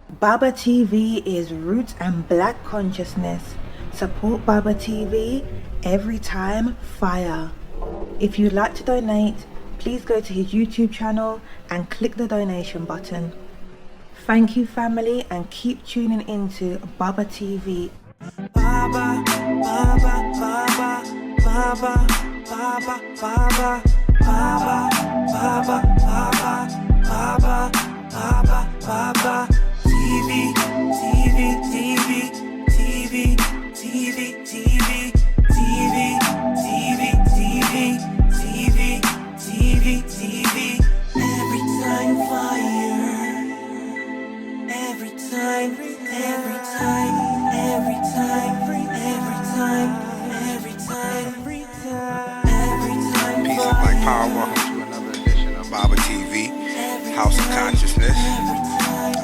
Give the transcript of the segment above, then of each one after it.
Baba TV is roots and black consciousness. Support Baba TV every time fire. If you'd like to donate, please go to his YouTube channel and click the donation button. Thank you, family, and keep tuning into Baba TV. Baba, Baba, Baba, Baba, Baba, Baba, Baba, Baba, Baba, Baba, Baba, Baba, TV, TV, TV, TV, TV, TV, TV, TV, TV, TV, TV, TV. Every time fire. Every time, every time, every time, every time, every time, every time, every time. Peace and black power. Welcome to another edition of Baba TV, House of Consciousness.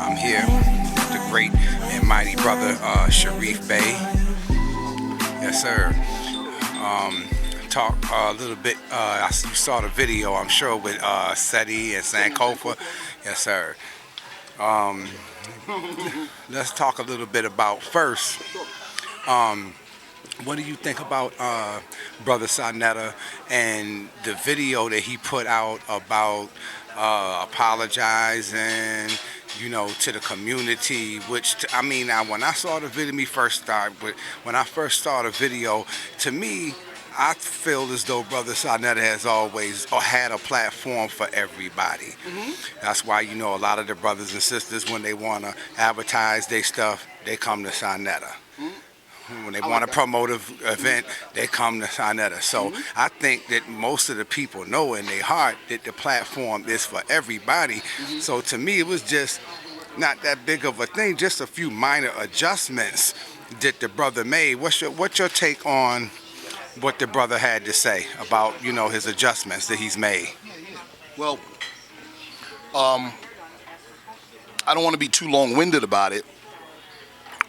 I'm here with the great and mighty brother Sharif Bey. Yes, sir. Talk a little bit. You saw the video, I'm sure, with Seti and Sankofa. Yes, sir. Let's talk a little bit about first. What do you think about Brother Sanetta and the video that he put out about apologizing, to the community? Which when I saw the video, when I first saw the video, to me, I feel as though Brother Sanetta has always had a platform for everybody. Mm-hmm. That's why, a lot of the brothers and sisters, when they want to advertise their stuff, they come to Sanetta. Mm-hmm. When they want to promote an event, they come to Sanetta. So mm-hmm. I think that most of the people know in their heart that the platform is for everybody. Mm-hmm. So to me, it was just not that big of a thing, just a few minor adjustments that the brother made. What's your take on what the brother had to say about, his adjustments that he's made? Well, I don't want to be too long-winded about it,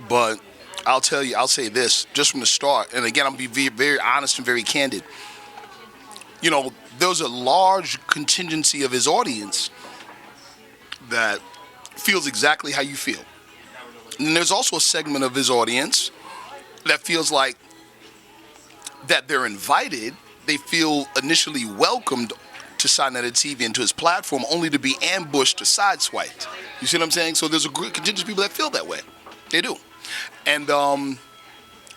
but I'll say this just from the start, and again, I'll be very, very honest and very candid. There's a large contingency of his audience that feels exactly how you feel. And there's also a segment of his audience that feels like that they're invited, they feel initially welcomed to Sanetta TV and to his platform, only to be ambushed or sideswiped. You see what I'm saying? So there's a great contingent of people that feel that way. They do. And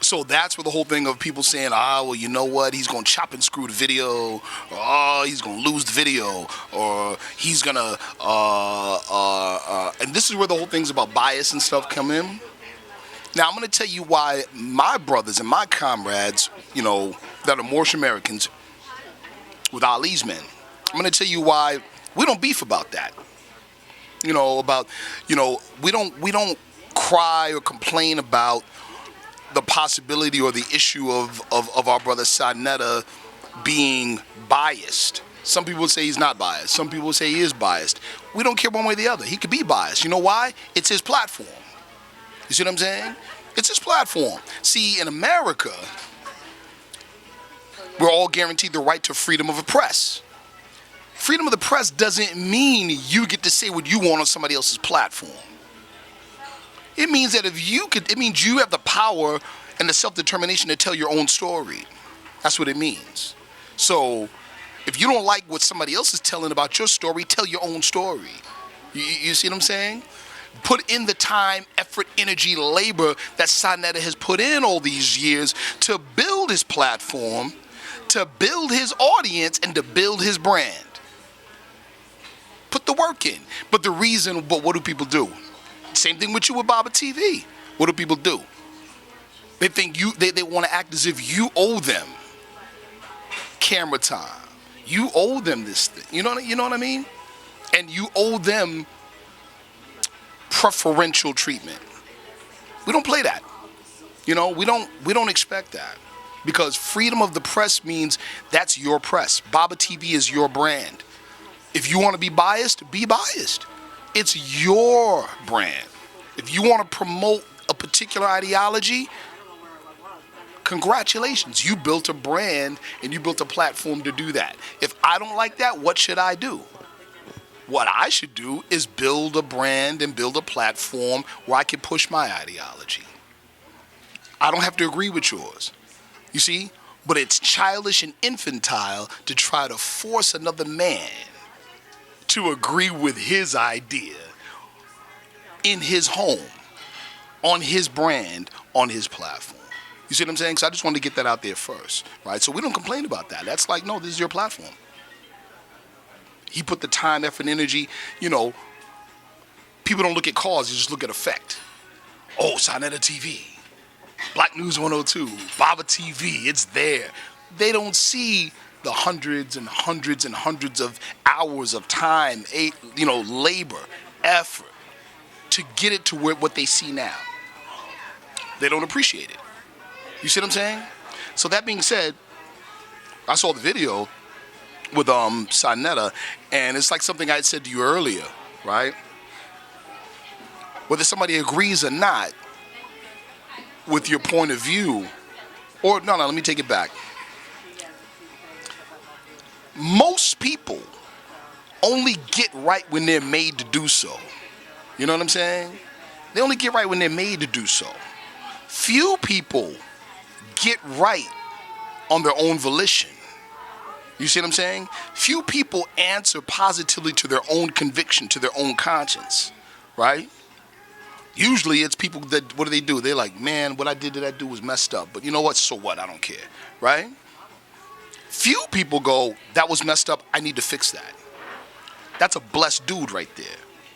so that's where the whole thing of people saying, you know what, he's going to chop and screw the video, or he's going to lose the video, or he's going to, and this is where the whole things about bias and stuff come in. Now, I'm going to tell you why my brothers and my comrades, that are Moorish Americans with Ali's men, I'm going to tell you why we don't beef about that. We don't cry or complain about the possibility or the issue of our brother Sanetta being biased. Some people say he's not biased. Some people say he is biased. We don't care one way or the other. He could be biased. You know why? It's his platform. You see what I'm saying? It's his platform. See, in America, we're all guaranteed the right to freedom of the press. Freedom of the press doesn't mean you get to say what you want on somebody else's platform. It means that it means you have the power and the self-determination to tell your own story. That's what it means. So, if you don't like what somebody else is telling about your story, tell your own story. You see what I'm saying? Put in the time, effort, energy, labor that Sanetta has put in all these years to build his platform, to build his audience, and to build his brand. Put the work in. But what do people do? Same thing with you with Baba TV. What do people do? They think they want to act as if you owe them camera time. You owe them this thing. You know what I mean? And you owe them preferential treatment. We don't play that. We don't expect that. Because freedom of the press means that's your press. Baba TV is your brand. If you want to be biased, be biased. It's your brand. If you want to promote a particular ideology, congratulations. You built a brand and you built a platform to do that. If I don't like that, what should I do? What I should do is build a brand and build a platform where I can push my ideology. I don't have to agree with yours. You see? But it's childish and infantile to try to force another man to agree with his idea in his home, on his brand, on his platform. You see what I'm saying? So I just wanted to get that out there first, right? So we don't complain about that. That's like, no, this is your platform. He put the time, effort, energy. You know, people don't look at cause, you just look at effect. Oh, Sinetta TV, Black News 102, Baba TV, it's there. They don't see the hundreds and hundreds and hundreds of hours of time, labor, effort to get it to what they see now. They don't appreciate it. You see what I'm saying? So that being said, I saw the video with Sinetta, and it's like something I had said to you earlier, right? Whether somebody agrees or not with your point of view, or no, let me take it back. Most people only get right when they're made to do so. You know what I'm saying? They only get right when they're made to do so. Few people get right on their own volition. You see what I'm saying? Few people answer positively to their own conviction, to their own conscience, right? Usually it's people that, what do? They're like, man, what I did to that dude was messed up. But you know what? So what? I don't care, right? Few people go, that was messed up. I need to fix that. That's a blessed dude right there,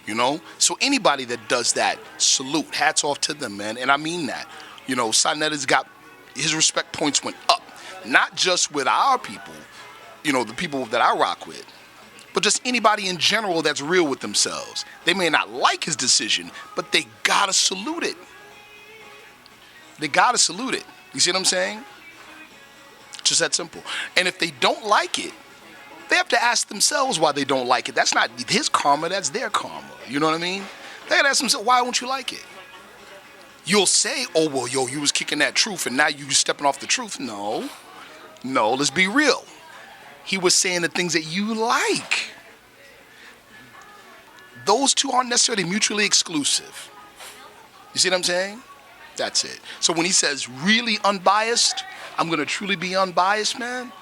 you know? So anybody that does that, salute, hats off to them, man. And I mean that. You know, Sinetta's got, his respect points went up. Not just with our people, you know, the people that I rock with, but just anybody in general that's real with themselves. They may not like his decision, but they gotta salute it. They gotta salute it. You see what I'm saying? Just that simple. And if they don't like it, they have to ask themselves why they don't like it. That's not his karma, that's their karma. You know what I mean? They gotta ask themselves, why won't you like it? You'll say, oh, well, yo, you was kicking that truth and now you stepping off the truth. No, let's be real. He was saying the things that you like. Those two aren't necessarily mutually exclusive. You see what I'm saying? That's it. So when he says really unbiased, I'm going to truly be unbiased, man,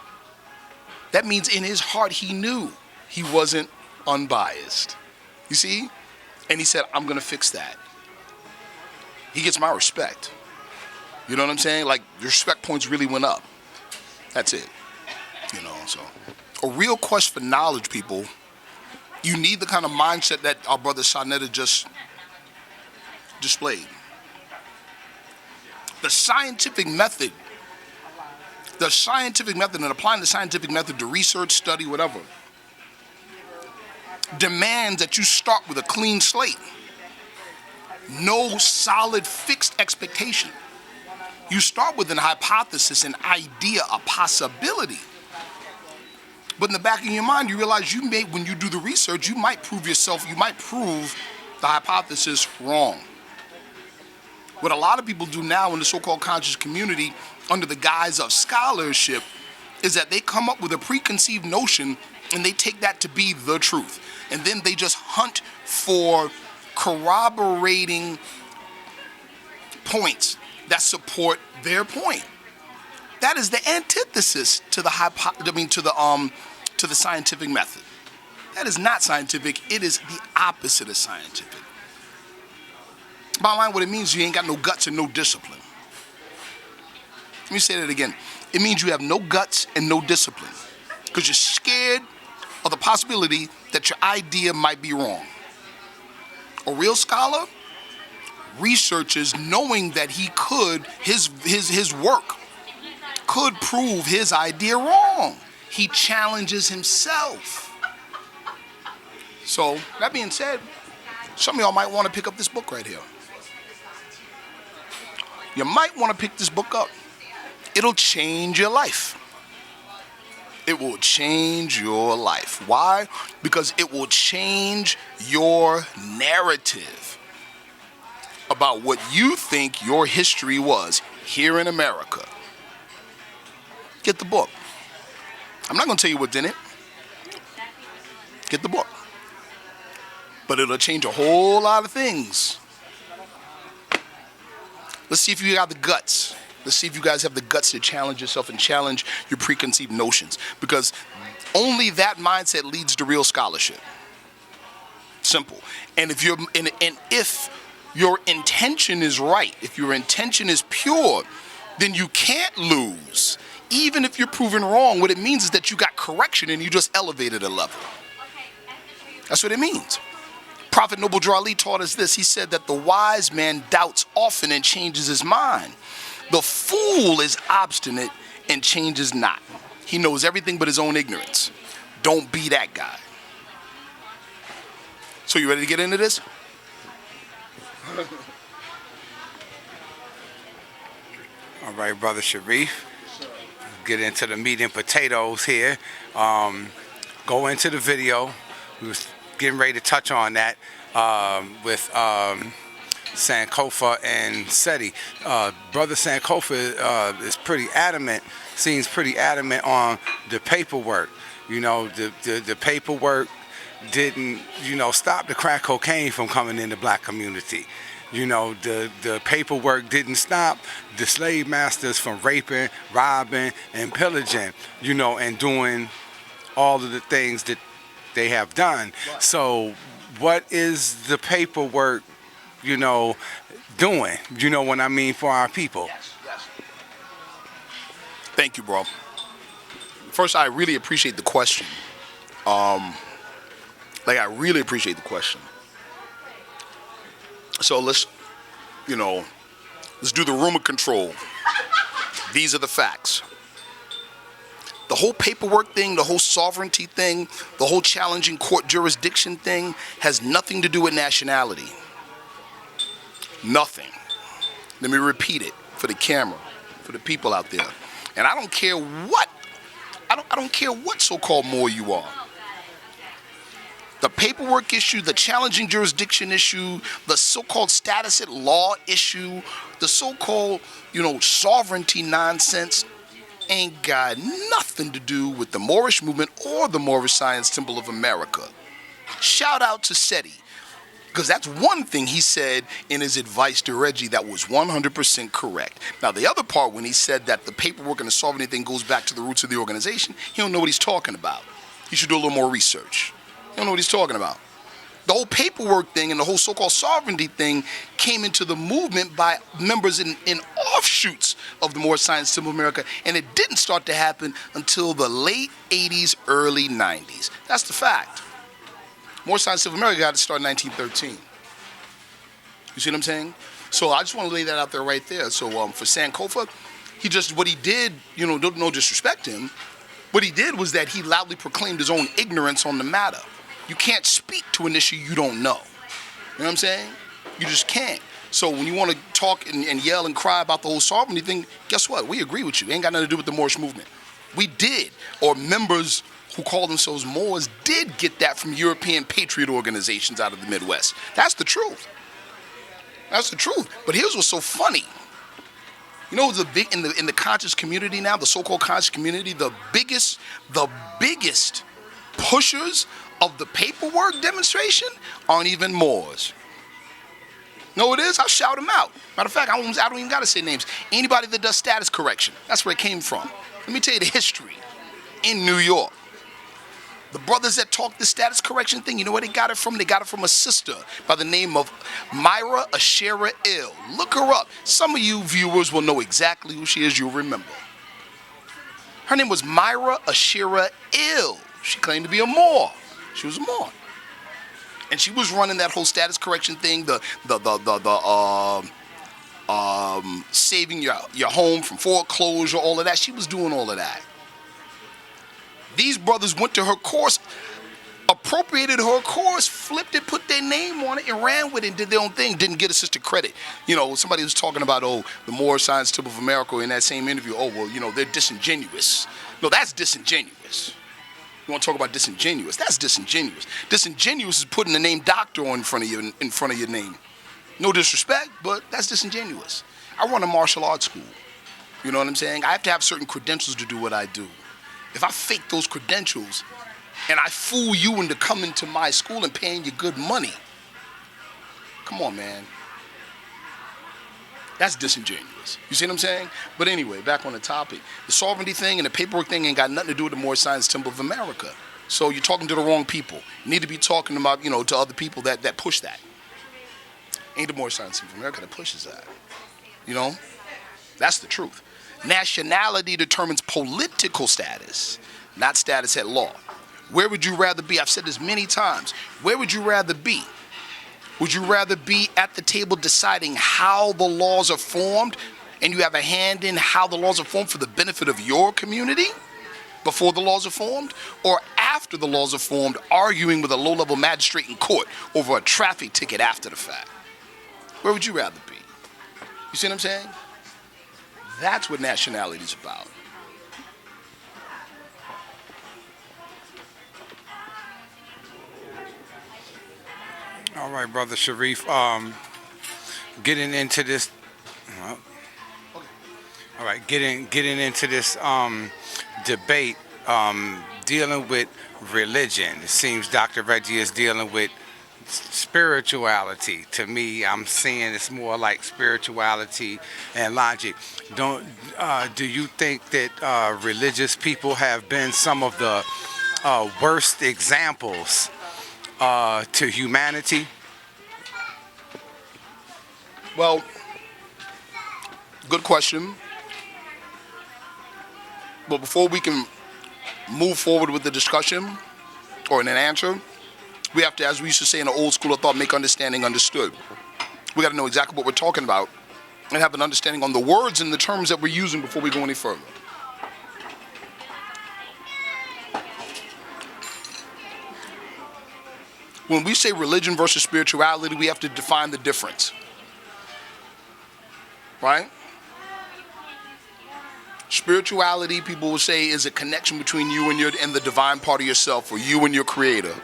that means in his heart he knew he wasn't unbiased. You see? And he said, I'm going to fix that. He gets my respect. You know what I'm saying? Like, the respect points really went up. That's it. You know, so a real quest for knowledge, people. You need the kind of mindset that our brother Sinetta just displayed. The scientific method and applying the scientific method to research, study, whatever, demands that you start with a clean slate. No solid fixed expectation. You start with an hypothesis, an idea, a possibility. But in the back of your mind, you realize when you do the research, you might prove the hypothesis wrong. What a lot of people do now in the so-called conscious community under the guise of scholarship is that they come up with a preconceived notion and they take that to be the truth. And then they just hunt for corroborating points that support their point. That is the antithesis to the scientific method. That is not scientific. It is the opposite of scientific. Bottom line, what it means, you ain't got no guts and no discipline. Let me say that again. It means you have no guts and no discipline because you're scared of the possibility that your idea might be wrong. A real scholar researches knowing that his work could prove his idea wrong. He challenges himself. So, that being said, some of y'all might want to pick up this book right here. You might want to pick this book up. It'll change your life. It will change your life. Why? Because it will change your narrative about what you think your history was here in America. Get the book. I'm not going to tell you what's in it. Get the book. but it'll change a whole lot of things. Let's see if you got the guts. Let's see if you guys have the guts to challenge yourself and challenge your preconceived notions, because only that mindset leads to real scholarship. Simple. And if your intention is right, if your intention is pure, then you can't lose. Even if you're proven wrong, what it means is that you got correction and you just elevated a level. That's what it means. Prophet Noble Drew Ali taught us this. He said that the wise man doubts often and changes his mind. The fool is obstinate and changes not. He knows everything but his own ignorance. Don't be that guy. So you ready to get into this? All right, Brother Sharif. Get into the meat and potatoes here. Go into the video. We was getting ready to touch on that with Sankofa and Seti. Brother Sankofa is pretty adamant, seems pretty adamant on the paperwork. You know, the paperwork didn't, stop the crack cocaine from coming in the black community. You know, the paperwork didn't stop the slave masters from raping, robbing, and pillaging, and doing all of the things that they have done. So what is the paperwork, doing? You know what I mean, for our people? Yes. Thank you, bro. First, I really appreciate the question. I really appreciate the question. So let's do the rumor control. These are the facts. The whole paperwork thing, the whole sovereignty thing, the whole challenging court jurisdiction thing has nothing to do with nationality. Nothing. Let me repeat it for the camera, for the people out there. And I don't care what, I don't care what so-called Moor you are. The paperwork issue, the challenging jurisdiction issue, the so-called status at law issue, the so-called, sovereignty nonsense ain't got nothing to do with the Moorish movement or the Moorish Science Temple of America. Shout out to Seti, because that's one thing he said in his advice to Reggie that was 100% correct. Now, the other part, when he said that the paperwork and the sovereignty thing goes back to the roots of the organization, he don't know what he's talking about. He should do a little more research. He don't know what he's talking about. The whole paperwork thing and the whole so-called sovereignty thing came into the movement by members in offshoots of the Moorish Science Temple of America, and it didn't start to happen until the late 80s, early 90s. That's the fact. Moorish Science Temple of America got to start in 1913. You see what I'm saying? So I just want to lay that out there right there. So for Sankofa, what he did, no disrespect to him, what he did was that he loudly proclaimed his own ignorance on the matter. You can't speak to an issue you don't know. You know what I'm saying? You just can't. So when you want to talk and yell and cry about the whole sovereignty thing, guess what? We agree with you. It ain't got nothing to do with the Moorish movement. We did, or members who call themselves Moors did get that from European patriot organizations out of the Midwest. That's the truth. That's the truth. But here's what's so funny. In the conscious community now, the so-called conscious community, the biggest pushers of the paperwork demonstration aren't even Moors. No, it is. I'll shout them out. Matter of fact, I don't even got to say names. Anybody that does status correction, that's where it came from. Let me tell you the history. In New York, the brothers that talk the status correction thing, you know where they got it from? They got it from a sister by the name of Myra Ashera Ill. Look her up. Some of you viewers will know exactly who she is. You'll remember. Her name was Myra Ashera Ill. She claimed to be a Moor. She was a Moor. And she was running that whole status correction thing, saving your home from foreclosure, all of that. She was doing all of that. These brothers went to her course, appropriated her course, flipped it, put their name on it, and ran with it and did their own thing. Didn't get a sister credit. Somebody was talking about, the Moorish Science Temple of America in that same interview. They're disingenuous. No, that's disingenuous. You want to talk about disingenuous? That's disingenuous. Disingenuous is putting the name doctor in front of your name. No disrespect, but that's disingenuous. I run a martial arts school. You know what I'm saying? I have to have certain credentials to do what I do. If I fake those credentials, and I fool you into coming to my school and paying you good money. Come on, man. That's disingenuous. You see what I'm saying? But anyway, back on the topic. The sovereignty thing and the paperwork thing ain't got nothing to do with the Moorish Science Temple of America. So you're talking to the wrong people. You need to be talking about, to other people that push that. Ain't the Moorish Science Temple of America that pushes that. That's the truth. Nationality determines political status, not status at law. Where would you rather be? I've said this many times. Where would you rather be? Would you rather be at the table deciding how the laws are formed, and you have a hand in how the laws are formed for the benefit of your community before the laws are formed, or after the laws are formed, arguing with a low-level magistrate in court over a traffic ticket after the fact? Where would you rather be? You see what I'm saying? That's what nationality is about. All right, Brother Sharif. Getting into this. All right, getting into this debate, dealing with religion. It seems Dr. Reggie is dealing with spirituality. To me, I'm seeing it's more like spirituality and logic. Do you think that religious people have been some of the worst examples to humanity? Well, good question. But before we can move forward with the discussion or in an answer, we have to, as we used to say in the old school of thought, make understanding understood. We got to know exactly what we're talking about and have an understanding on the words and the terms that we're using before we go any further. When we say religion versus spirituality, we have to define the difference. Right? Spirituality, people will say, is a connection between you and the divine part of yourself, or you and your creator.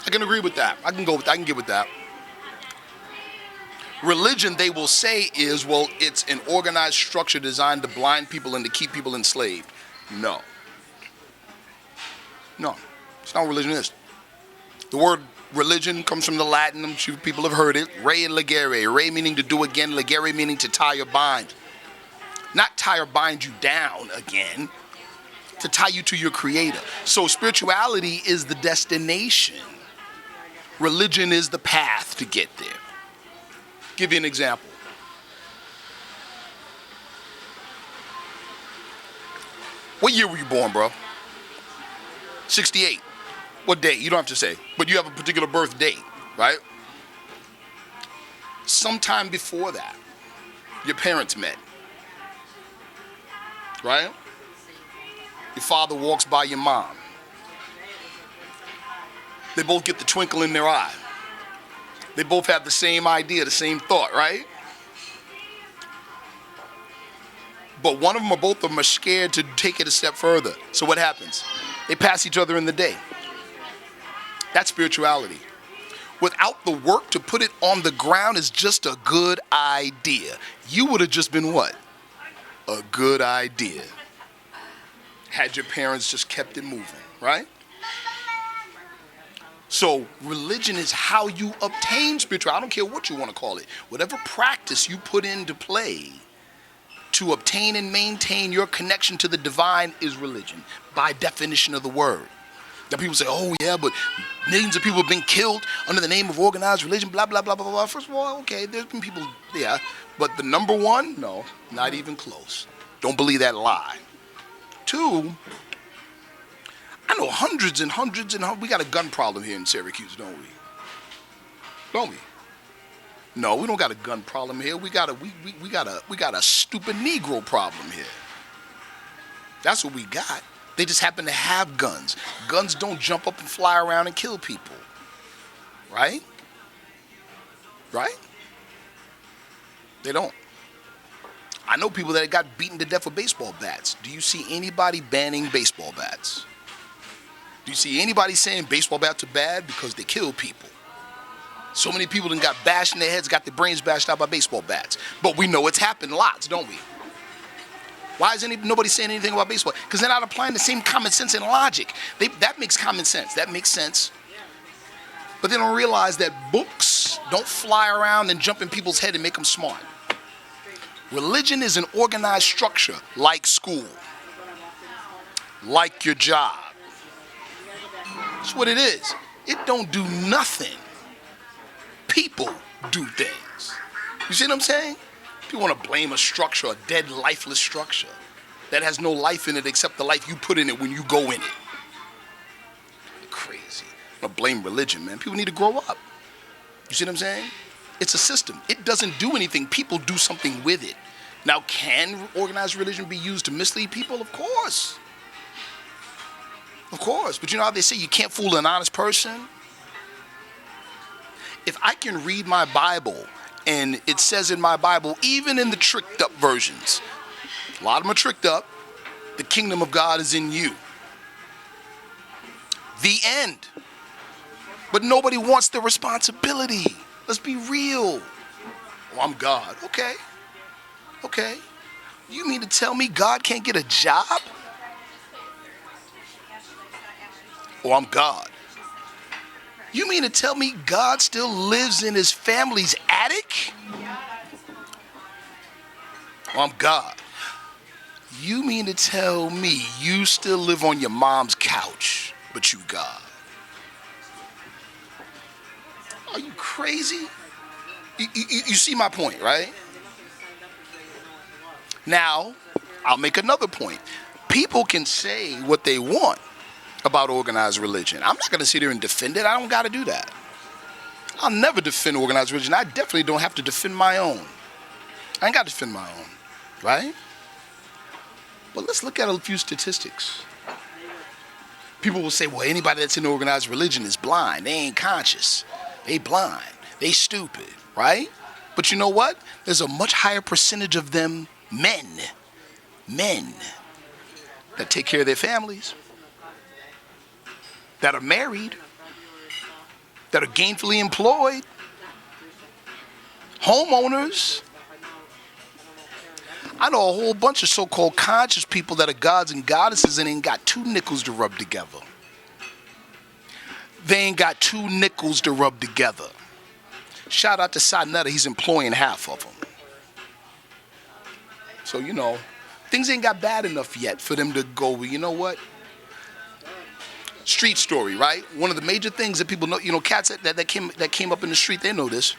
I can agree with that. I can get with that. Religion, they will say, is, it's an organized structure designed to blind people and to keep people enslaved. No. It's not what religion is. The word religion comes from the Latin. I'm sure people have heard it. Re and legere. Re meaning to do again. Legere meaning to tie or bind. Not tie or bind you down again. To tie you to your creator. So spirituality is the destination. Religion is the path to get there. Give you an example. What year were you born, bro? 68. What date? You don't have to say. But you have a particular birth date, right? Sometime before that, your parents met. Right? Your father walks by your mom. They both get the twinkle in their eye. They both have the same idea, the same thought, right? But one of them or both of them are scared to take it a step further. So what happens? They pass each other in the day. That's spirituality. Without the work to put it on the ground is just a good idea. You would have just been what? A good idea. Had your parents just kept it moving, right? So religion is how you obtain spirituality. I don't care what you want to call it. Whatever practice you put into play to obtain and maintain your connection to the divine is religion, by definition of the word. Now people say, oh yeah, but millions of people have been killed under the name of organized religion, blah, blah, blah, blah, blah. First of all, okay, there's been people, yeah. But the number one, no, not even close. Don't believe that lie. Two, I know hundreds and hundreds and we got a gun problem here in Syracuse, don't we? Don't we? No, we don't got a gun problem here. We got a stupid Negro problem here. That's what we got. They just happen to have guns. Guns don't jump up and fly around and kill people. Right? Right? They don't. I know people that got beaten to death with baseball bats. Do you see anybody banning baseball bats? Do you see anybody saying baseball bats are bad because they kill people? So many people done got bashed in their heads, got their brains bashed out by baseball bats. But we know it's happened lots, don't we? Why is nobody saying anything about baseball? Because they're not applying the same common sense and logic. That makes common sense. That makes sense. But they don't realize that books don't fly around and jump in people's head and make them smart. Religion is an organized structure, like school, like your job. That's what it is. It don't do nothing. People do things. You see what I'm saying? People want to blame a structure, a dead, lifeless structure that has no life in it except the life you put in it when you go in it. You're crazy. I don't blame religion, man. People need to grow up. You see what I'm saying? It's a system. It doesn't do anything. People do something with it. Now, can organized religion be used to mislead people? Of course. Of course. But you know how they say you can't fool an honest person? If I can read my Bible, and it says in my Bible, even in the tricked up versions, a lot of them are tricked up, the kingdom of God is in you. The end. But nobody wants the responsibility. Let's be real. Oh, I'm God. Okay. Okay. You mean to tell me God can't get a job? Oh, I'm God. You mean to tell me God still lives in his family's attic? Oh, I'm God. You mean to tell me you still live on your mom's couch, but you God? Are you crazy? You see my point, right? Now, I'll make another point. People can say what they want about organized religion. I'm not going to sit here and defend it. I don't got to do that. I'll never defend organized religion. I definitely don't have to defend my own. I ain't got to defend my own, right? But let's look at a few statistics. People will say, well, anybody that's in organized religion is blind. They ain't conscious. They blind. They stupid, right? But you know what? There's a much higher percentage of them men that take care of their families, that are married, that are gainfully employed, homeowners. I know a whole bunch of so-called conscious people that are gods and goddesses and ain't got two nickels to rub together. They ain't got two nickels to rub together. Shout out to Sonetta, he's employing half of them. So, you know, things ain't got bad enough yet for them to go, well, you know what? Street story, right? One of the major things that people know, you know, cats that came up in the street, they know this.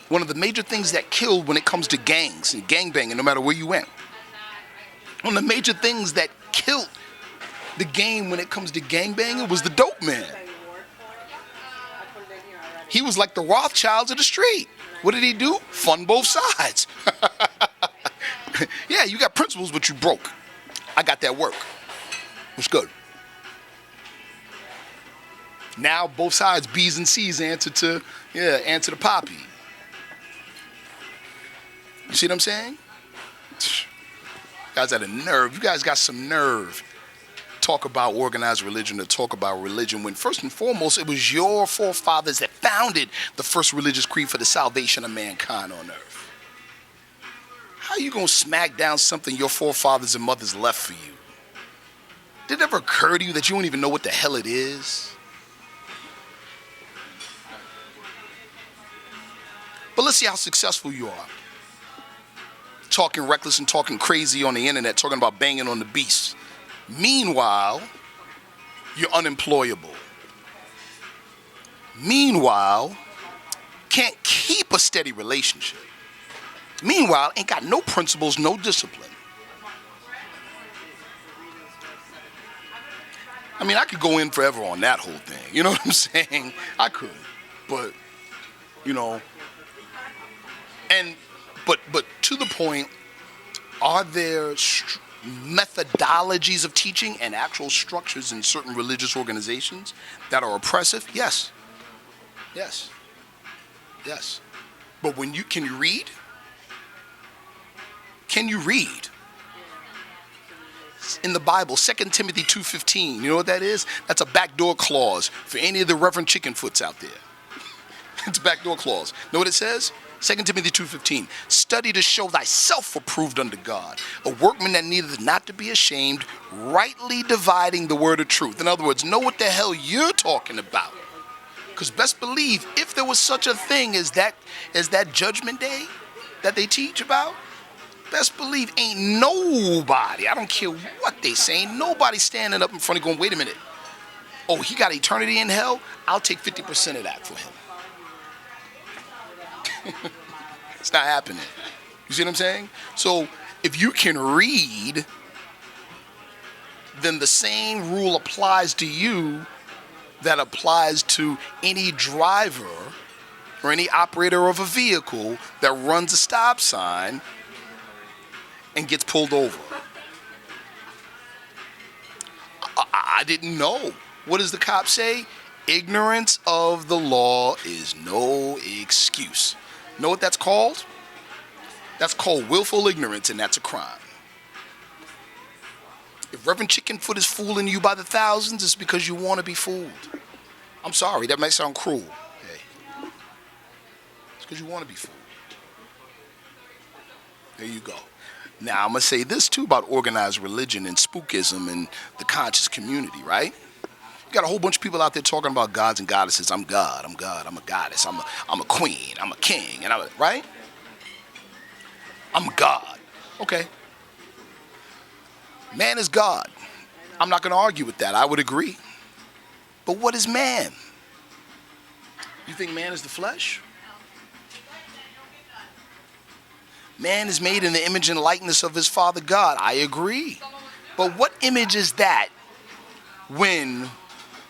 One of the major things that killed when it comes to gangs and gangbanging, no matter where you went. One of the major things that killed the game when it comes to gangbanging was the dope man. He was like the Rothschilds of the street. What did he do? Fund both sides. Yeah, you got principles, but you broke. I got that work. What's good? Now both sides, B's and C's, answer to the poppy. You see what I'm saying? You guys had a nerve. You guys got some nerve. Talk about organized religion or talk about religion when first and foremost it was your forefathers that founded the first religious creed for the salvation of mankind on earth. How you gonna smack down something your forefathers and mothers left for you? Did it ever occur to you that you don't even know what the hell it is? But let's see how successful you are. Talking reckless and talking crazy on the internet, talking about banging on the beast. Meanwhile, you're unemployable. Meanwhile, can't keep a steady relationship. Meanwhile, ain't got no principles, no discipline. I mean, I could go in forever on that whole thing. You know what I'm saying? I could. But, you know, but to the point, are there methodologies of teaching and actual structures in certain religious organizations that are oppressive? Yes. Yes. Yes. But can you read? Can you read? In the Bible, 2 Timothy 2:15, you know what that is? That's a backdoor clause for any of the Reverend Chickenfoots out there. It's a backdoor clause. Know what it says? 2 Timothy 2:15. Study to show thyself approved unto God, a workman that needeth not to be ashamed, rightly dividing the word of truth. In other words, know what the hell you're talking about. Because best believe, if there was such a thing as that judgment day that they teach about, best believe ain't nobody, I don't care what they say, ain't nobody standing up in front of going, wait a minute. Oh, he got eternity in hell? I'll take 50% of that for him. It's not happening. You see what I'm saying? So if you can read, then the same rule applies to you that applies to any driver or any operator of a vehicle that runs a stop sign and gets pulled over. I didn't know. What does the cop say? Ignorance of the law is no excuse. Know what that's called? That's called willful ignorance, and that's a crime. If Reverend Chickenfoot is fooling you by the thousands, it's because you want to be fooled. I'm sorry, that might sound cruel. Hey, it's because you want to be fooled. There you go. Now, I'm going to say this, too, about organized religion and spookism and the conscious community, right? You got a whole bunch of people out there talking about gods and goddesses. I'm God, I'm God, I'm a goddess, I'm a queen, I'm a king, and right? I'm God. Okay. Man is God. I'm not going to argue with that. I would agree. But what is man? You think man is the flesh? Man is made in the image and likeness of his Father God. I agree. But what image is that when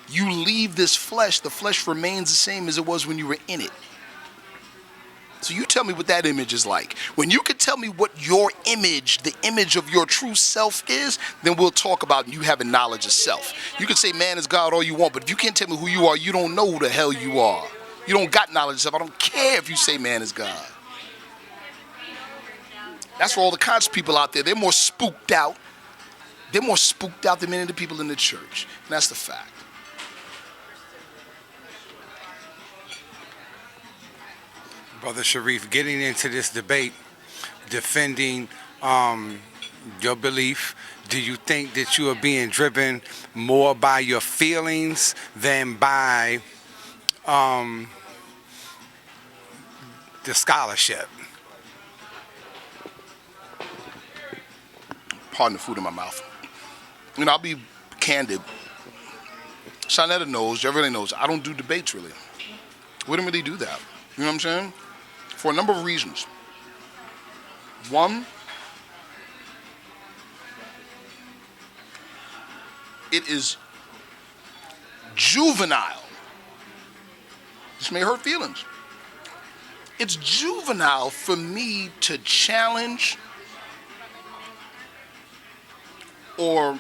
you leave this flesh, the flesh remains the same as it was when you were in it? So you tell me what that image is like. When you can tell me what your image, the image of your true self is, then we'll talk about you having knowledge of self. You can say man is God all you want, but if you can't tell me who you are, you don't know who the hell you are. You don't got knowledge of self. I don't care if you say man is God. That's for all the conscious people out there. They're more spooked out. They're more spooked out than many of the people in the church. And that's the fact. Brother Sharif, getting into this debate, defending your belief, do you think that you are being driven more by your feelings than by the scholarship? Pardon the food in my mouth. You know, I'll be candid. Shanetta knows, everybody knows, I don't do debates really. We don't really do that. You know what I'm saying? For a number of reasons. One, it is juvenile. This may hurt feelings. It's juvenile for me to challenge or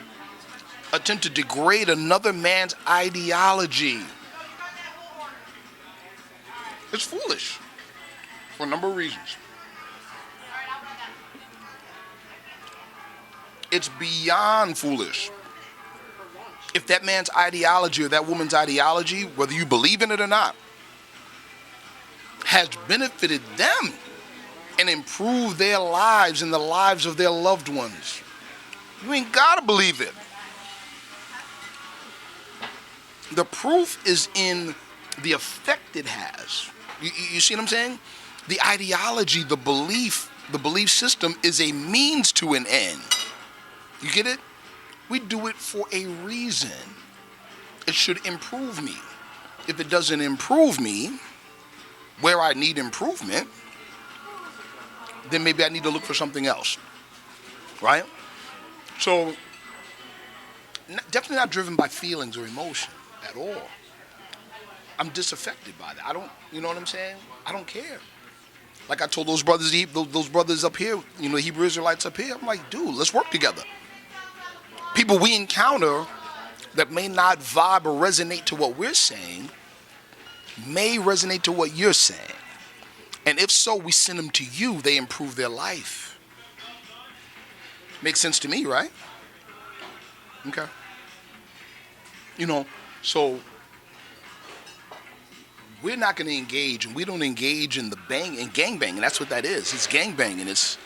attempt to degrade another man's ideology. It's foolish for a number of reasons. It's beyond foolish. If that man's ideology or that woman's ideology, whether you believe in it or not, has benefited them and improved their lives and the lives of their loved ones, you ain't gotta believe it. The proof is in the effect it has. You see what I'm saying? The ideology, the belief system is a means to an end. You get it? We do it for a reason. It should improve me. If it doesn't improve me, where I need improvement, then maybe I need to look for something else. Right? So, definitely not driven by feelings or emotion at all. I'm disaffected by that. I don't, you know what I'm saying? I don't care. Like I told those brothers up here, you know, Hebrew Israelites up here, I'm like, dude, let's work together. People we encounter that may not vibe or resonate to what we're saying may resonate to what you're saying. And if so, we send them to you, they improve their life. Makes sense to me, right? Okay. You know, so we're not going to engage, and we don't engage in the gangbanging. That's what that is. It's gangbanging. It's,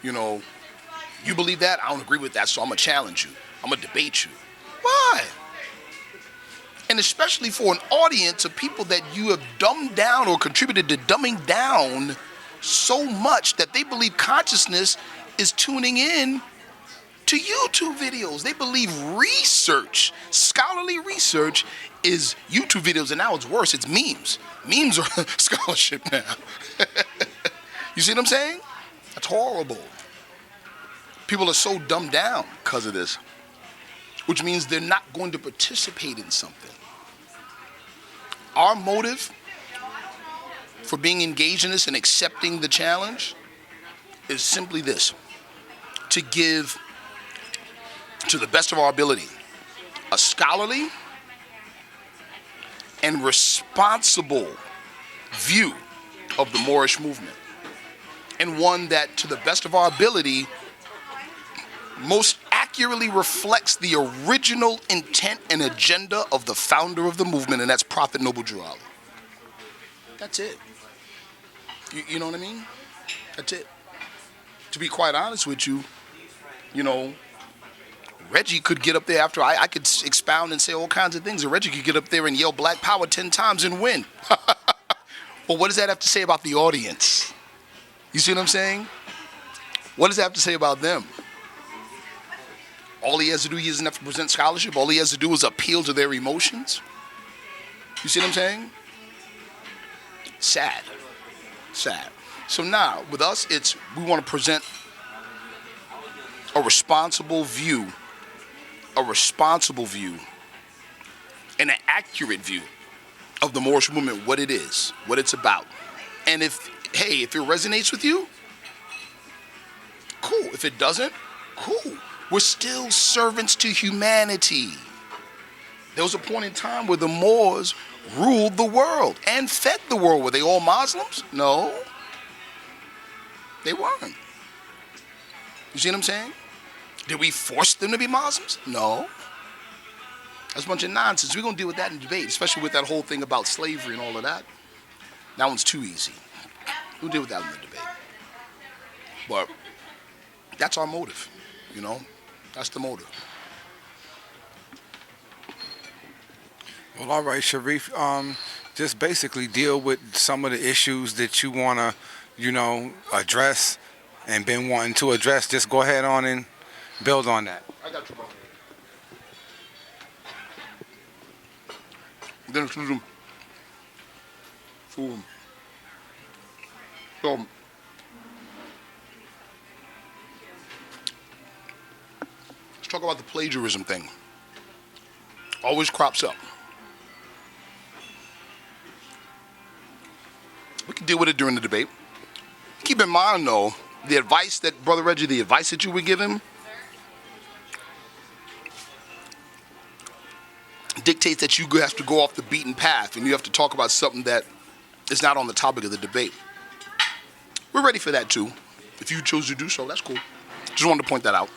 you believe that? I don't agree with that, so I'm going to challenge you. I'm going to debate you. Why? And especially for an audience of people that you have dumbed down or contributed to dumbing down so much that they believe consciousness is tuning in to YouTube videos. They believe research, scholarly research, is YouTube videos, and now it's worse. It's memes. Memes are scholarship now. You see what I'm saying? That's horrible. People are so dumbed down because of this, which means they're not going to participate in something. Our motive for being engaged in this and accepting the challenge is simply this: to give, to the best of our ability, a scholarly and responsible view of the Moorish movement, and one that, to the best of our ability, most accurately reflects the original intent and agenda of the founder of the movement, and that's Prophet Noble Drew Ali. That's it. You know what I mean? That's it. To be quite honest with you, Reggie could get up there after I could expound and say all kinds of things, and Reggie could get up there and yell Black Power 10 times and win. But what does that have to say about the audience? You see what I'm saying? What does that have to say about them? All he has to do, he doesn't have to present scholarship. All he has to do is appeal to their emotions. You see what I'm saying? Sad. Sad. So now, with us, we want to present a responsible view, and an accurate view of the Moorish movement, what it is, what it's about. And if it resonates with you, cool. If it doesn't, cool. We're still servants to humanity. There was a point in time where the Moors ruled the world and fed the world. Were they all Muslims? No. They weren't. You see what I'm saying? Did we force them to be Muslims? No. That's a bunch of nonsense. We're going to deal with that in debate, especially with that whole thing about slavery and all of that. That one's too easy. We'll deal with that in the debate. But that's our motive, That's the motive. Well, all right, Sharif. Just basically deal with some of the issues that you want to, address and been wanting to address. Just go ahead on and build on that. I got you, bro. Then so let's talk about the plagiarism thing. Always crops up. We can deal with it during the debate. Keep in mind, though, the advice that, Brother Reggie, the advice that you would give him dictates that you have to go off the beaten path and you have to talk about something that is not on the topic of the debate. We're ready for that, too. If you choose to do so, that's cool. Just wanted to point that out.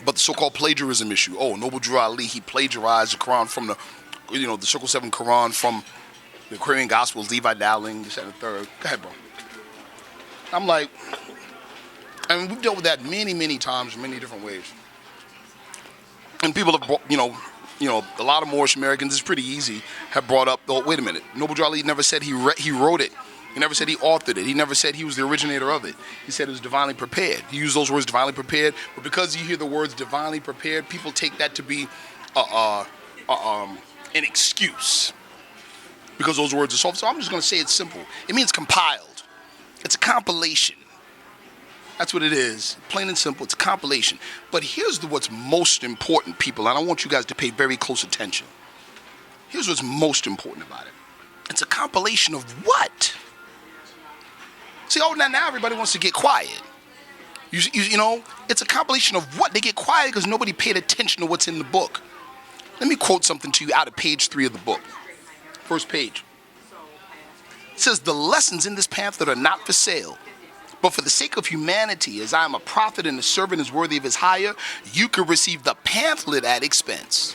But the so-called plagiarism issue. Oh, Noble Drew Ali, he plagiarized the Quran from the Circle 7 Quran from the Aquarian Gospels, Levi Dowling, this and the third. Go ahead, bro. I'm like, we've dealt with that many, many times, many different ways. And people have, a lot of Moorish Americans, it's pretty easy, have brought up, wait a minute, Noble Drew Ali never said he wrote it. He never said he authored it. He never said he was the originator of it. He said it was divinely prepared. He used those words, divinely prepared, but because you hear the words divinely prepared, people take that to be an excuse. Because those words are soft. So I'm just going to say it's simple. It means compiled. It's a compilation. That's what it is. Plain and simple. It's a compilation. But here's what's most important, people, and I want you guys to pay very close attention. Here's what's most important about it. It's a compilation of what? See, now everybody wants to get quiet. It's a compilation of what? They get quiet because nobody paid attention to what's in the book. Let me quote something to you out of page 3 of the book. First page. It says, the lessons in this pamphlet are not for sale, but for the sake of humanity, as I am a prophet and a servant is worthy of his hire, you can receive the pamphlet at expense.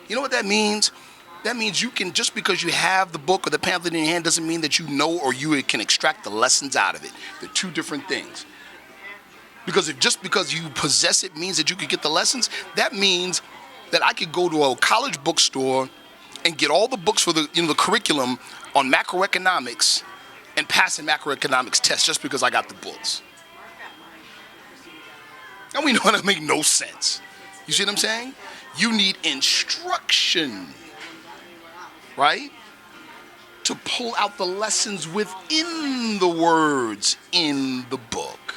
You know what that means? That means you can, just because you have the book or the pamphlet in your hand doesn't mean that you know or you can extract the lessons out of it. They're two different things. Because if just because you possess it means that you could get the lessons, that means that I could go to a college bookstore and get all the books for the curriculum on macroeconomics and pass a macroeconomics test just because I got the books. And we know that make no sense. You see what I'm saying? You need instruction, right? To pull out the lessons within the words in the book.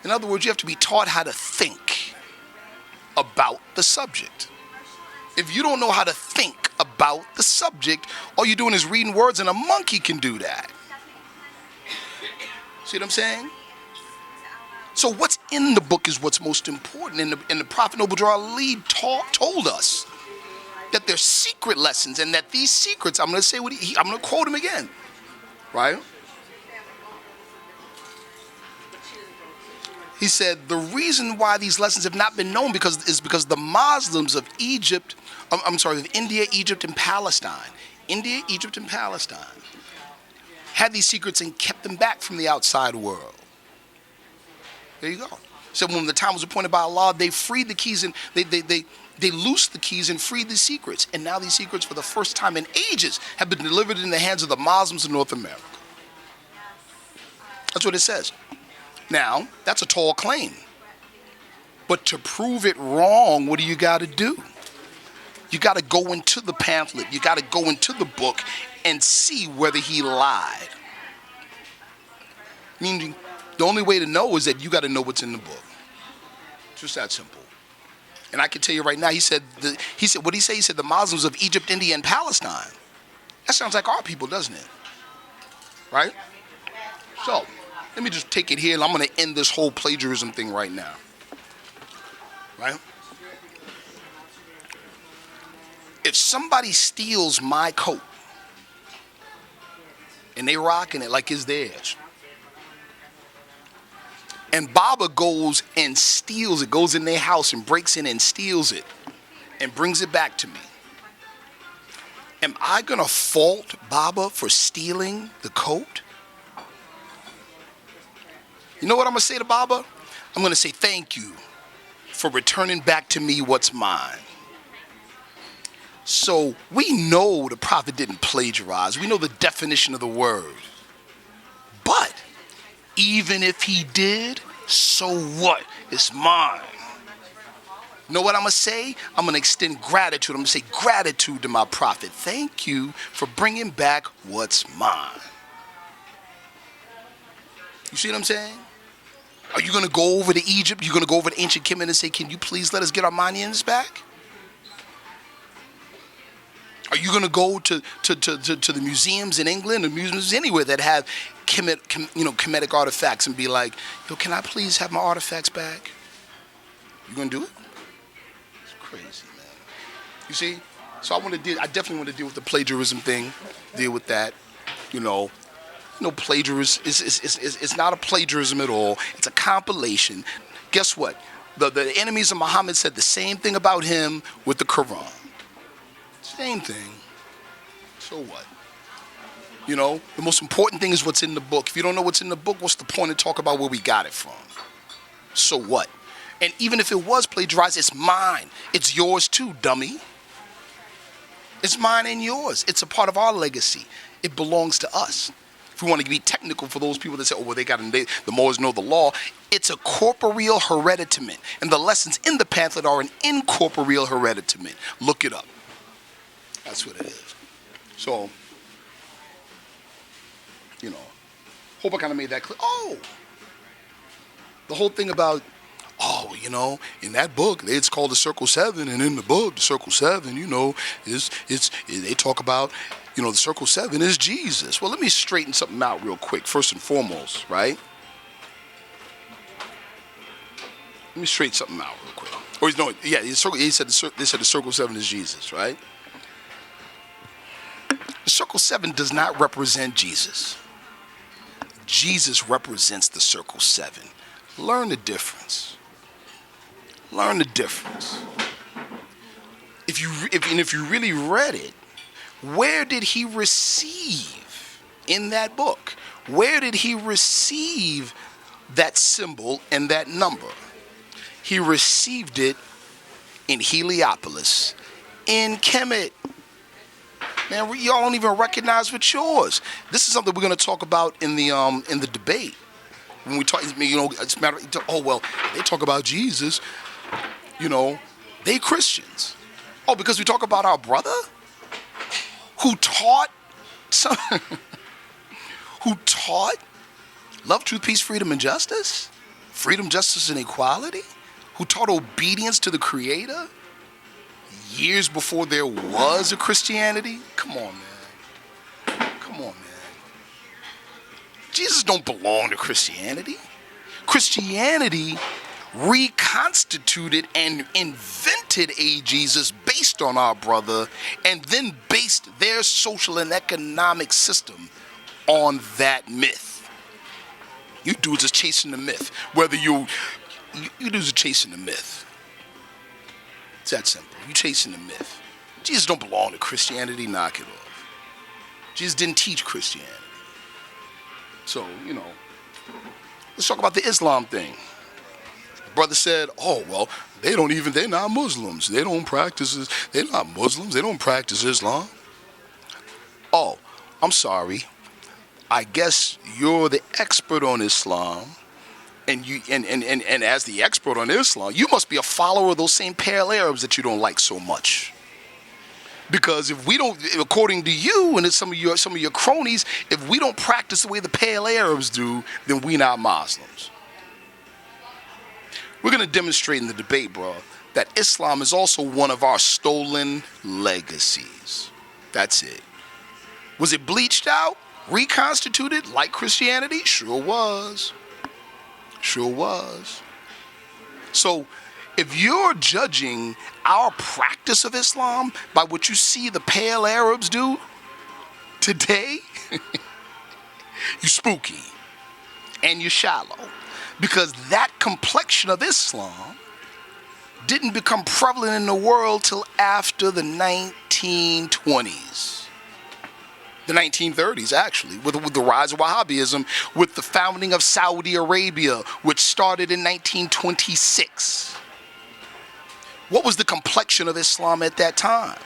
In other words, you have to be taught how to think about the subject. If you don't know how to think about the subject, all you're doing is reading words, and a monkey can do that. See what I'm saying? So what's in the book is what's most important. And the Prophet Noble Drew Ali told us that there's secret lessons, and that these secrets, I'm going to say I'm going to quote him again, right? He said, the reason why these lessons have not been known is because the Muslims of Egypt, of India, Egypt, and Palestine, had these secrets and kept them back from the outside world. There you go. So when the time was appointed by Allah, they freed the keys and they loosed the keys and freed the secrets. And now these secrets, for the first time in ages, have been delivered in the hands of the Muslims of North America. That's what it says. Now, that's a tall claim. But to prove it wrong, what do you got to do? You got to go into the pamphlet. You got to go into the book and see whether he lied. Meaning, the only way to know is that you got to know what's in the book. Just that simple. And I can tell you right now, he said, what did he say? He said the Muslims of Egypt, India, and Palestine. That sounds like our people, doesn't it? Right? So, let me just take it here, and I'm going to end this whole plagiarism thing right now. Right? If somebody steals my coat, and they rocking it like it's theirs, and Baba goes and steals it, goes in their house and breaks in and steals it, and brings it back to me, am I going to fault Baba for stealing the coat? You know what I'm going to say to Baba? I'm going to say thank you for returning back to me what's mine. So we know the Prophet didn't plagiarize. We know the definition of the word. But even if he did, so what? It's mine. You know what I'm going to say? I'm going to extend gratitude. I'm going to say gratitude to my Prophet. Thank you for bringing back what's mine. You see what I'm saying? Are you going to go over to Egypt? You're going to go over to ancient Kemet and say, can you please let us get our Armenians back? Are you going to go to the museums in England, or museums anywhere that have Kemetic artifacts, and be like, yo, can I please have my artifacts back? You going to do it? It's crazy, man. You see? So I definitely want to deal with the plagiarism thing, deal with that, plagiarism is not a plagiarism at all. It's a compilation. Guess what? The enemies of Muhammad said the same thing about him with the Quran. Same thing. So what? The most important thing is what's in the book. If you don't know what's in the book, what's the point of talking about where we got it from? So what? And even if it was plagiarized, it's mine. It's yours too, dummy. It's mine and yours. It's a part of our legacy. It belongs to us. If we want to be technical for those people that say, the Moors know the law, it's a corporeal hereditament. And the lessons in the pamphlet are an incorporeal hereditament. Look it up. That's what it is. So, hope I kind of made that clear. The whole thing about, in that book, it's called the Circle 7, and in the book, the Circle 7, they talk about, the Circle 7 is Jesus. Well, let me straighten something out real quick, first and foremost, right? Let me straighten something out real quick. He said the Circle 7 is Jesus, right? The Circle 7 does not represent Jesus. Jesus represents the Circle 7. Learn the difference. Learn the difference. If you really read it, where did he receive in that book? Where did he receive that symbol and that number? He received it in Heliopolis, in Kemet. Man, y'all don't even recognize what's yours. This is something we're going to talk about in the debate. When we talk, you know, it's a matter of, oh, well, they talk about Jesus, you know, they Christians. Oh, because we talk about our brother who taught who taught love, truth, peace, freedom, and justice, freedom, justice, and equality, who taught obedience to the Creator years before there was a Christianity. Come on, man. Come on, man. Jesus don't belong to Christianity. Christianity reconstituted and invented a Jesus based on our brother, and then based their social and economic system on that myth. You dudes are chasing the myth. Whether you dudes are chasing the myth. It's that simple. You chasing the myth. Jesus don't belong to Christianity. Knock it off. Jesus didn't teach Christianity. So, you know, let's talk about the Islam thing. The brother said, oh, well, they're not Muslims. They're not Muslims. They don't practice Islam. Oh, I'm sorry. I guess you're the expert on Islam. And as the expert on Islam, you must be a follower of those same pale Arabs that you don't like so much. Because if we don't, according to you and some of your cronies, if we don't practice the way the pale Arabs do, then we not Muslims. We're going to demonstrate in the debate, bro, that Islam is also one of our stolen legacies. That's it. Was it bleached out, reconstituted like Christianity? Sure was. Sure was. So, if you're judging our practice of Islam by what you see the pale Arabs do today, you're spooky and you're shallow, because that complexion of Islam didn't become prevalent in the world till after the 1920s. The 1930s, actually, with the rise of Wahhabism, with the founding of Saudi Arabia, which started in 1926. What was the complexion of Islam at that time?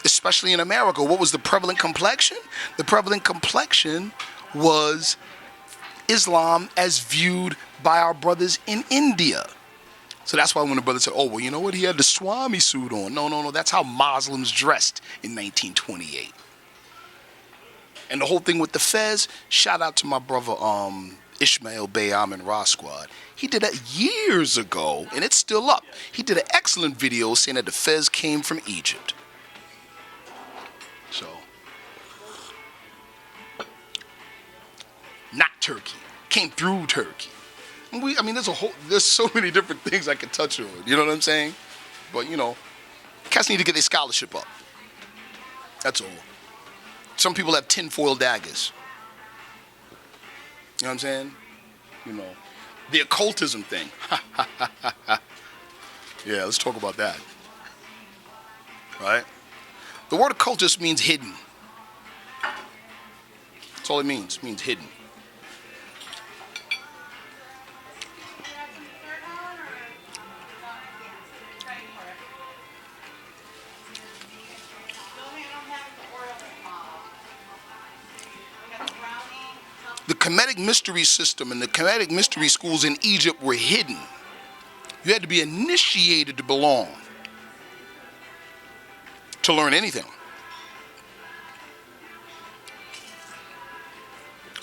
Especially in America, what was the prevalent complexion? The prevalent complexion was Islam as viewed by our brothers in India. So that's why when the brother said, oh, well, you know what? He had the Swami suit on. No. That's how Muslims dressed in 1928. And the whole thing with the Fez, shout out to my brother Ishmael Bey in Raw Squad. He did that years ago, and it's still up. He did an excellent video saying that the Fez came from Egypt. So, not Turkey. Came through Turkey. There's so many different things I could touch on. You know what I'm saying? But, you know, cats need to get their scholarship up. That's all. Some people have tinfoil daggers. You know what I'm saying? You know, the occultism thing. Yeah, let's talk about that. Right? The word occultist means hidden. That's all it means. It means hidden. The Kemetic mystery system and the Kemetic mystery schools in Egypt were hidden. You had to be initiated to belong, to learn anything.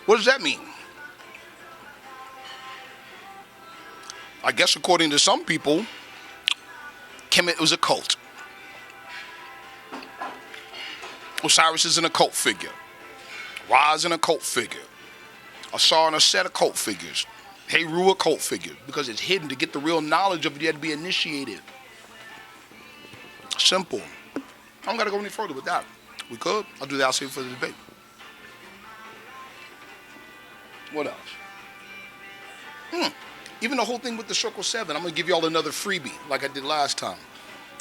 What does that mean? I guess according to some people, Kemet was a cult. Osiris is an occult figure. Ra is an occult figure. Asar and a set of cult figures. Heru a cult figure. Because it's hidden. To get the real knowledge of it, you had to be initiated. Simple. I don't got to go any further with that. We could. I'll do that. I'll save it for the debate. What else? Even the whole thing with the Circle 7. I'm going to give y'all another freebie like I did last time.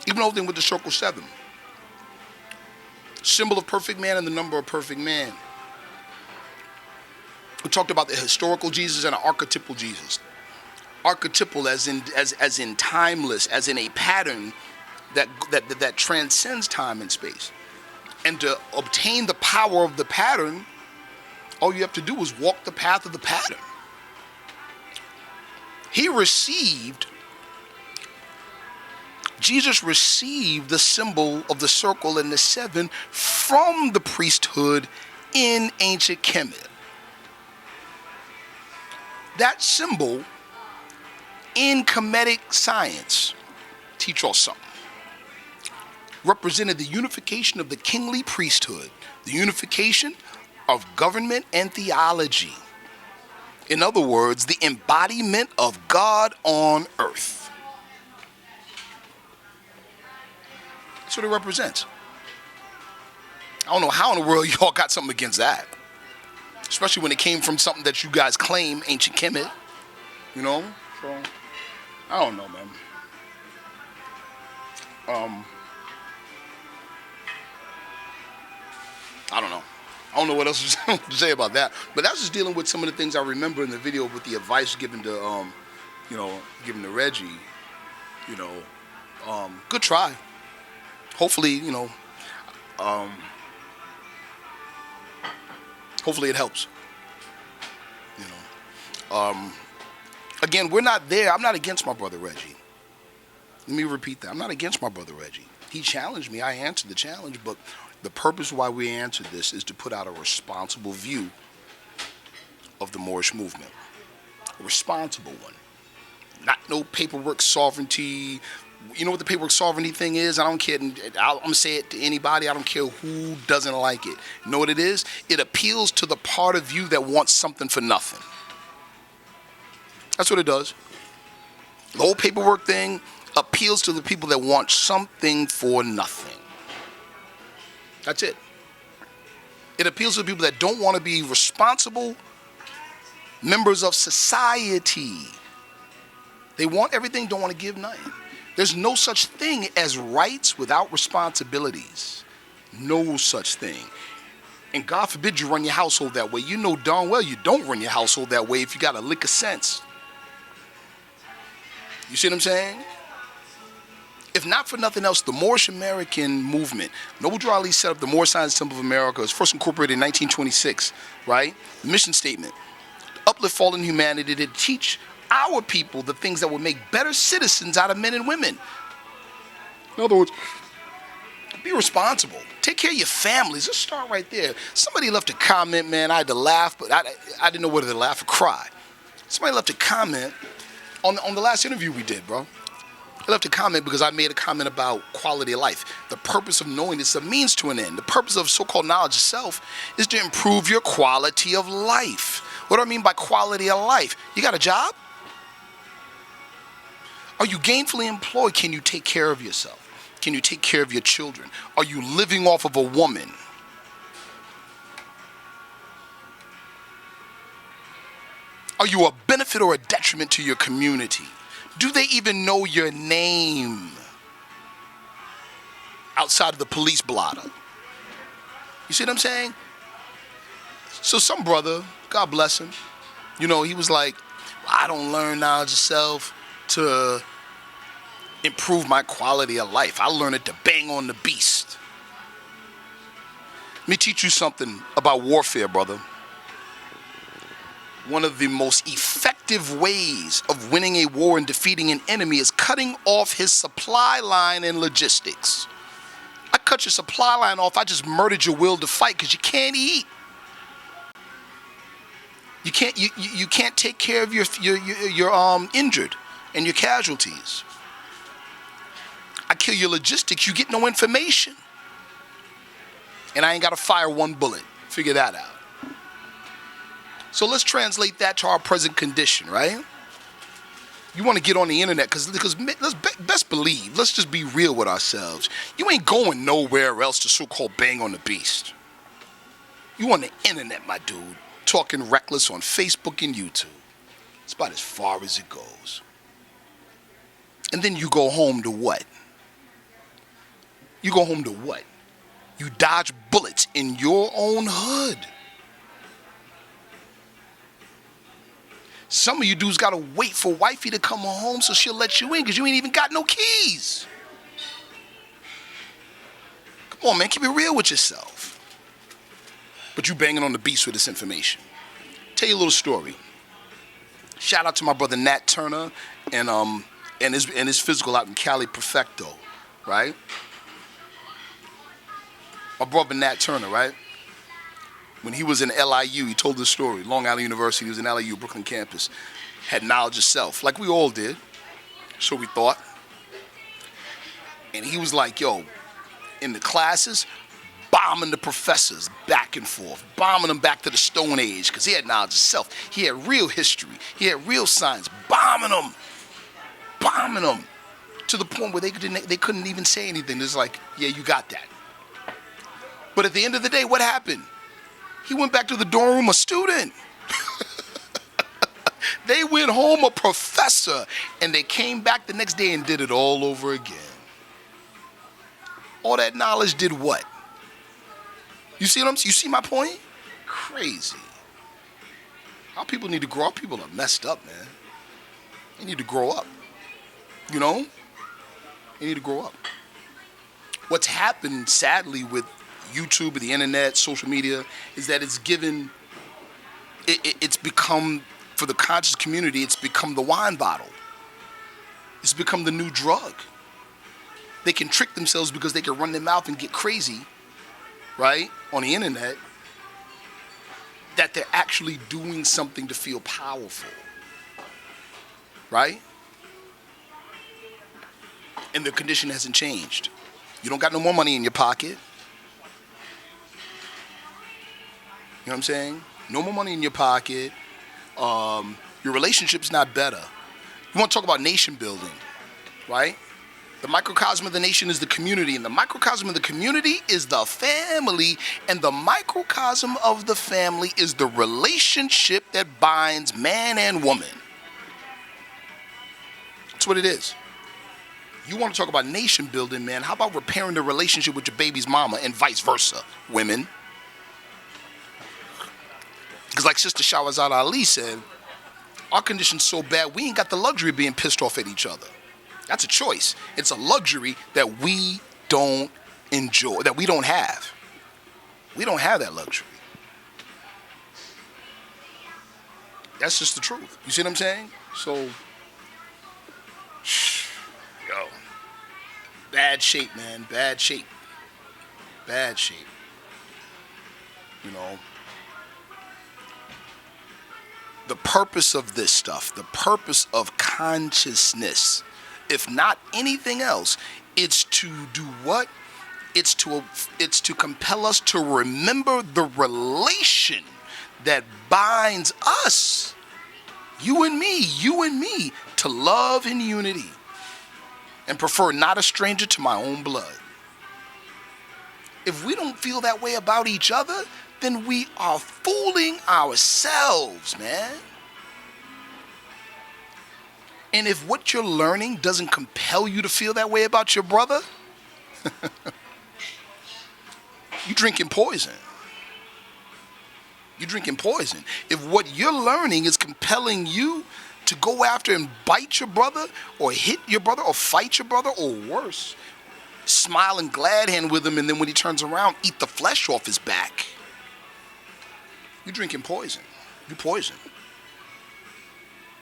Even the whole thing with the Circle 7. Symbol of perfect man and the number of perfect man. We talked about the historical Jesus and an archetypal Jesus. Archetypal as in timeless, as in a pattern that transcends time and space. And to obtain the power of the pattern, all you have to do is walk the path of the pattern. Jesus received the symbol of the circle and the seven from the priesthood in ancient Kemet. That symbol in Kemetic science, teach y'all something, represented the unification of the kingly priesthood, the unification of government and theology. In other words, the embodiment of God on earth. That's what it represents. I don't know how in the world y'all got something against that. Especially when it came from something that you guys claim, ancient Kemet. You know? So, I don't know, man. I don't know. I don't know what else to say about that. But that's just dealing with some of the things I remember in the video with the advice given to, given to Reggie. Good try. Hopefully, hopefully it helps. Again, we're not there. I'm not against my brother Reggie. Let me repeat that. I'm not against my brother Reggie. He challenged me. I answered the challenge, but the purpose why we answered this is to put out a responsible view of the Moorish movement. A responsible one. Not no paperwork sovereignty. You know what the paperwork sovereignty thing is? I don't care. I'm going to say it to anybody. I don't care who doesn't like it. You know what it is? It appeals to the part of you that wants something for nothing. That's what it does. The whole paperwork thing appeals to the people that want something for nothing. That's it. It appeals to the people that don't want to be responsible members of society. They want everything, don't want to give nothing. There's no such thing as rights without responsibilities. No such thing. And God forbid you run your household that way. You know darn well you don't run your household that way if you got a lick of sense. You see what I'm saying? If not for nothing else, the Moorish American movement, Noble Drew Ali set up the Moorish Science Temple of America. It was first incorporated in 1926, right? The mission statement, uplift fallen humanity to teach our people the things that would make better citizens out of men and women. In other words, be responsible. Take care of your families. Let's start right there. Somebody left a comment, man. I had to laugh, but I didn't know whether to laugh or cry. Somebody left a comment on the last interview we did, bro. I left a comment because I made a comment about quality of life. The purpose of knowing is a means to an end. The purpose of so-called knowledge itself is to improve your quality of life. What do I mean by quality of life? You got a job? Are you gainfully employed? Can you take care of yourself? Can you take care of your children? Are you living off of a woman? Are you a benefit or a detriment to your community? Do they even know your name outside of the police blotter? You see what I'm saying? So some brother, God bless him, he was like, I don't learn knowledge of self to improve my quality of life. I learn it to bang on the beast. Let me teach you something about warfare, brother. One of the most effective ways of winning a war and defeating an enemy is cutting off his supply line and logistics. I cut your supply line off, I just murdered your will to fight because you can't eat. You can't take care of your injured and your casualties. I kill your logistics, you get no information. And I ain't got to fire one bullet. Figure that out. So let's translate that to our present condition, right? You want to get on the internet because let's best believe, let's just be real with ourselves. You ain't going nowhere else to so-called bang on the beast. You on the internet, my dude, talking reckless on Facebook and YouTube. It's about as far as it goes. And then you go home to what? You go home to what? You dodge bullets in your own hood. Some of you dudes gotta wait for wifey to come home so she'll let you in because you ain't even got no keys. Come on, man, keep it real with yourself. But you banging on the beast with this information. Tell you a little story. Shout out to my brother Nat Turner and his physical out in Cali Perfecto, right? My brother Nat Turner, right? When he was in LIU, he told this story. Long Island University, he was in LIU, Brooklyn campus. Had knowledge of self, like we all did. So we thought. And he was like, yo, in the classes, bombing the professors back and forth, bombing them back to the Stone Age, because he had knowledge of self. He had real history. He had real science, bombing them, to the point where they couldn't even say anything. It's like, yeah, you got that. But at the end of the day, what happened? He went back to the dorm room a student. They went home a professor, and they came back the next day and did it all over again. All that knowledge did what? You see you see my point? Crazy. How people need to grow up. People are messed up, man. They need to grow up. You know? They need to grow up. What's happened, sadly, with YouTube, the internet, social media, is that it's become, for the conscious community, it's become the wine bottle. It's become the new drug. They can trick themselves because they can run their mouth and get crazy, right, on the internet, that they're actually doing something to feel powerful, right? And the condition hasn't changed. You don't got no more money in your pocket. You know what I'm saying? No more money in your pocket. Your relationship's not better. You want to talk about nation building, right? The microcosm of the nation is the community, and the microcosm of the community is the family, and the microcosm of the family is the relationship that binds man and woman. That's what it is. You want to talk about nation building, man? How about repairing the relationship with your baby's mama and vice versa, women? Because like Sister Shahrazad Ali said, our condition's so bad, we ain't got the luxury of being pissed off at each other. That's a choice. It's a luxury that we don't enjoy, that we don't have. We don't have that luxury. That's just the truth. You see what I'm saying? So, yo, bad shape, man. Bad shape. Bad shape. You know, the purpose of this stuff, the purpose of consciousness, if not anything else, it's to do what? It's to compel us to remember the relation that binds us, you and me, to love and unity, and prefer not a stranger to my own blood. If we don't feel that way about each other, then we are fooling ourselves, man. And if what you're learning doesn't compel you to feel that way about your brother, you're drinking poison. You're drinking poison. If what you're learning is compelling you to go after and bite your brother, or hit your brother, or fight your brother, or worse, smile and glad hand with him, and then when he turns around, eat the flesh off his back, you're drinking poison. You're poison.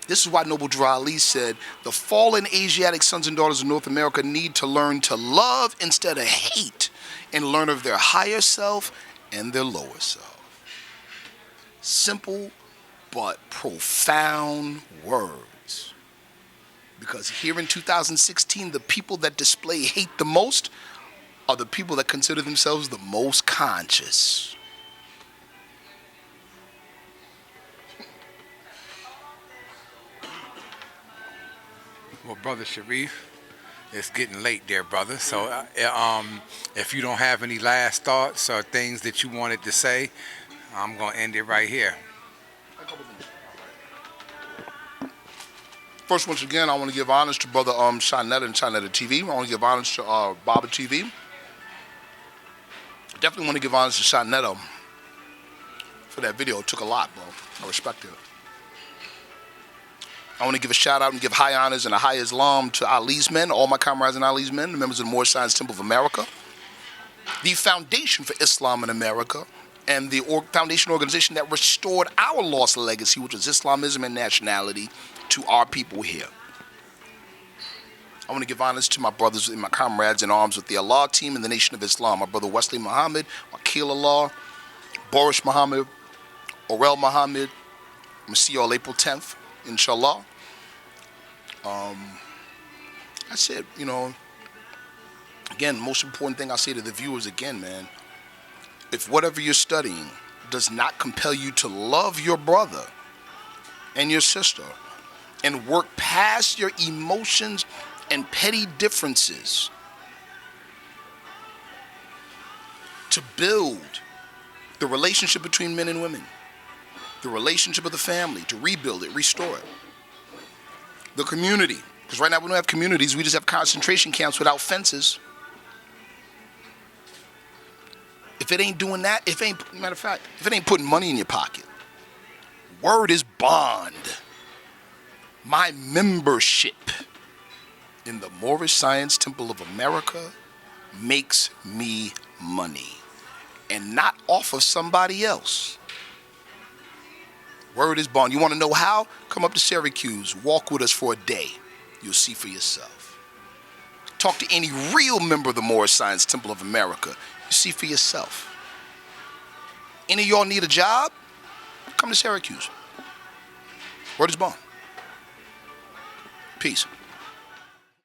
This is why Noble Drew Ali said, the fallen Asiatic sons and daughters of North America need to learn to love instead of hate, and learn of their higher self and their lower self. Simple but profound words. Because here in 2016, the people that display hate the most are the people that consider themselves the most conscious. Well, Brother Sharif, it's getting late there, brother. So if you don't have any last thoughts or things that you wanted to say, I'm going to end it right here. First, once again, I want to give honors to Brother Shanetta and Shanetta TV. I want to give honors to Baba TV. definitely want to give honors to Shaneto for that video. It took a lot, bro. I respect it. I want to give a shout out and give high honors and a high Islam to Ali's men, all my comrades and Ali's men, the members of the Moorish Science Temple of America, the Foundation for Islam in America, and the foundation organization that restored our lost legacy, which was Islamism and nationality, to our people here. I want to give honors to my brothers and my comrades in arms with the Allah team and the Nation of Islam. My brother Wesley Muhammad, Wakil Allah, Boris Muhammad, Orel Muhammad. I'm going to see you all April 10th, inshallah. That's it, you know. Again, most important thing I say to the viewers again, man, if whatever you're studying does not compel you to love your brother and your sister and work past your emotions and petty differences to build the relationship between men and women, the relationship of the family, to rebuild it, restore it, the community, because right now we don't have communities, we just have concentration camps without fences. If it ain't doing that, matter of fact, if it ain't putting money in your pocket, word is bond. My membership in the Moorish Science Temple of America makes me money, and not off of somebody else. Word is bond. You want to know how? Come up to Syracuse, walk with us for a day. You'll see for yourself. Talk to any real member of the Moorish Science Temple of America. You see for yourself. Any of y'all need a job? Come to Syracuse. Word is bond. Peace.